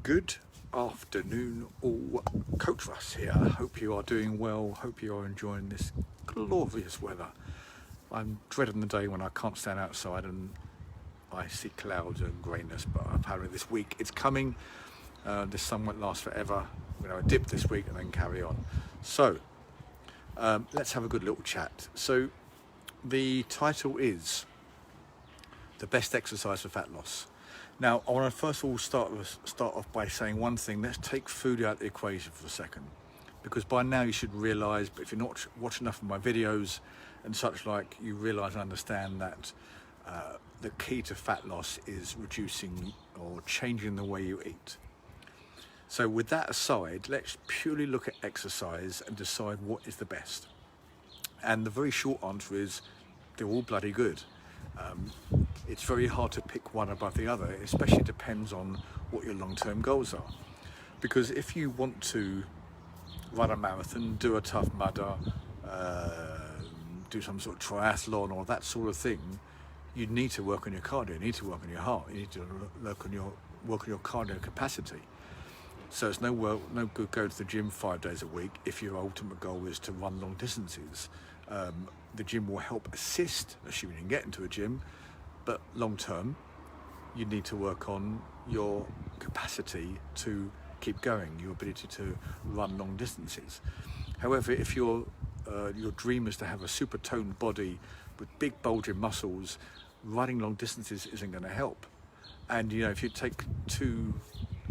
Good afternoon all, Coach Russ here. Hope you are doing well, hope you are enjoying this glorious weather. I'm dreading the day when I can't stand outside and I see clouds and greyness, but apparently this week it's coming. The sun won't last forever. We're going to have a dip this week and then carry on. So let's have a good little chat. So the title is The Best Exercise for Fat Loss. Now, I want to first of all start off by saying one thing. Let's take food out of the equation for a second, because by now you should realise, but if you're not watching enough of my videos and such like, you realise and understand that the key to fat loss is reducing or changing the way you eat. So with that aside, let's purely look at exercise and decide what is the best. And the very short answer is they're all bloody good. It's very hard to pick one above the other. It especially depends on what your long-term goals are. Because if you want to run a marathon, do a Tough Mudder, do some sort of triathlon or that sort of thing, you need to work on your cardio, you need to work on your heart, you need to work on your cardio capacity. So it's no good going to the gym 5 days a week if your ultimate goal is to run long distances. The gym will help assist, assuming you can get into a gym, but long term, you need to work on your capacity to keep going, your ability to run long distances. However, if your dream is to have a super toned body with big bulging muscles, running long distances isn't going to help. And you know, if you take two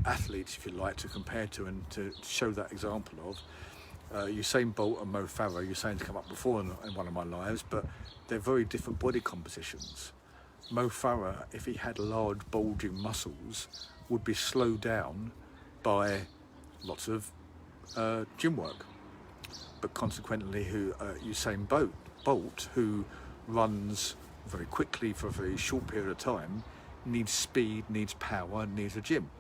athletes, if you like, to compare to and to show that example of, Usain Bolt and Mo Farah. Usain's come up before in one of my lives, but they're very different body compositions. Mo Farah, if he had large bulging muscles, would be slowed down by lots of gym work. But consequently, Usain Bolt, who runs very quickly for a very short period of time, needs speed, needs power, needs a gym.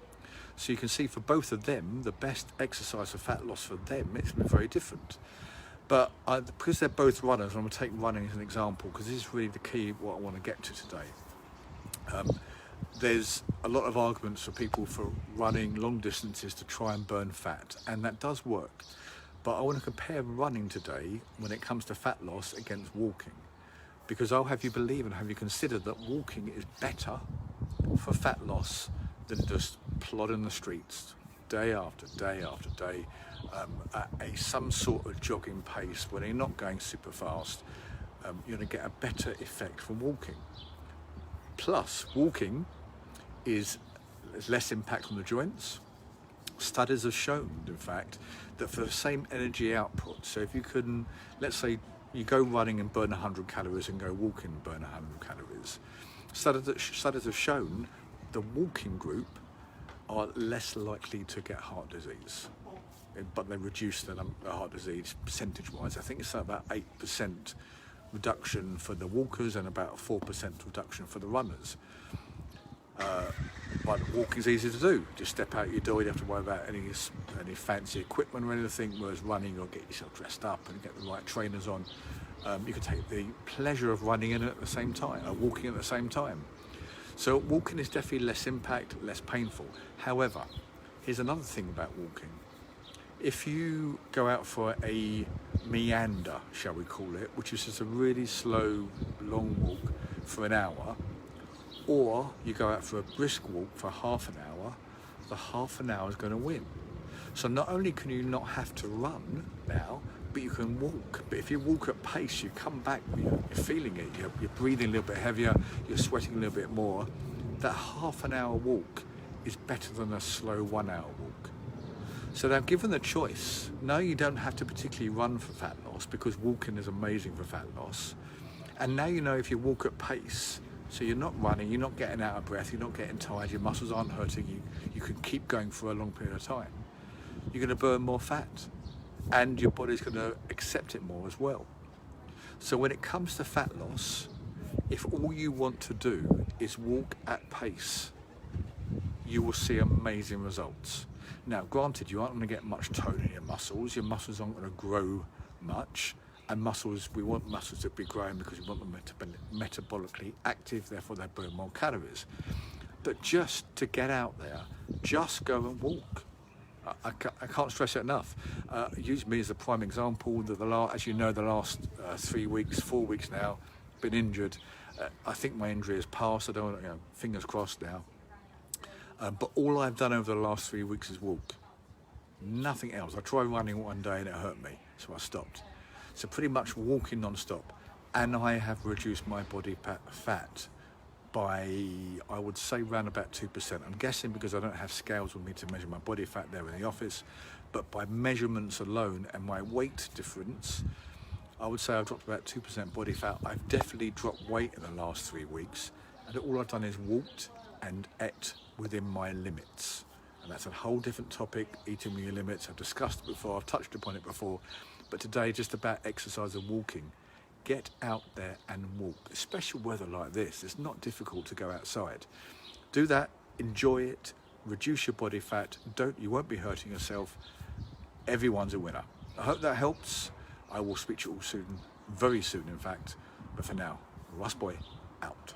So you can see for both of them, the best exercise for fat loss for them, it's been very different. But because they're both runners, I'm going to take running as an example, because this is really the key of what I want to get to today. There's a lot of arguments for people for running long distances to try and burn fat, and that does work. But I want to compare running today, when it comes to fat loss, against walking. Because I'll have you believe and have you consider that walking is better for fat loss than just plodding the streets day after day after day at some sort of jogging pace when you're not going super fast. You're going to get a better effect from walking. Plus, walking is less impact on the joints. Studies have shown, in fact, that for the same energy output, so if you can, let's say you go running and burn 100 calories and go walking and burn 100 calories, studies have shown the walking group are less likely to get heart disease, but they reduce the heart disease percentage-wise. I think it's about 8% reduction for the walkers and about 4% reduction for the runners. But walking is easy to do. Just step out your door, you don't have to worry about any fancy equipment or anything, whereas running, you'll get yourself dressed up and get the right trainers on. You can take the pleasure of running in at the same time, walking at the same time. So walking is definitely less impact, less painful. However, here's another thing about walking. If you go out for a meander, shall we call it, which is just a really slow, long walk for an hour, or you go out for a brisk walk for half an hour, the half an hour is going to win. So not only can you not have to run now, but you can walk. But if you walk at pace, you come back, you're feeling it, you're breathing a little bit heavier, you're sweating a little bit more. That half an hour walk is better than a slow 1 hour walk. So now, given the choice, no, you don't have to particularly run for fat loss, because walking is amazing for fat loss. And now you know if you walk at pace, so you're not running, you're not getting out of breath, you're not getting tired, your muscles aren't hurting you, you can keep going for a long period of time. You're going to burn more fat, and your body's going to accept it more as well. So when it comes to fat loss, if all you want to do is walk at pace, you will see amazing results. Now, granted, you aren't going to get much tone in your muscles aren't going to grow much, and we want muscles to be growing because we want them to be metabolically active, therefore they burn more calories. But just to get out there just go and walk. I can't stress it enough. Use me as a prime example. As you know, the last 3 weeks, 4 weeks now, been injured. I think my injury has passed. I don't, fingers crossed now. But all I've done over the last 3 weeks is walk. Nothing else. I tried running one day and it hurt me, so I stopped. So pretty much walking non-stop. And I have reduced my body fat by, I would say, around about 2%. I'm guessing because I don't have scales with me to measure my body fat there in the office, but by measurements alone and my weight difference, I would say I've dropped about 2% body fat. I've definitely dropped weight in the last 3 weeks, and all I've done is walked and ate within my limits. And that's a whole different topic, eating with your limits. I've discussed it before, I've touched upon it before, but today just about exercise and walking. Get out there and walk, especially weather like this. It's not difficult to go outside. Do that, enjoy it, reduce your body fat. You won't be hurting yourself. Everyone's a winner. I hope that helps. I will speak to you all soon, very soon in fact. But for now, Russ Boy out.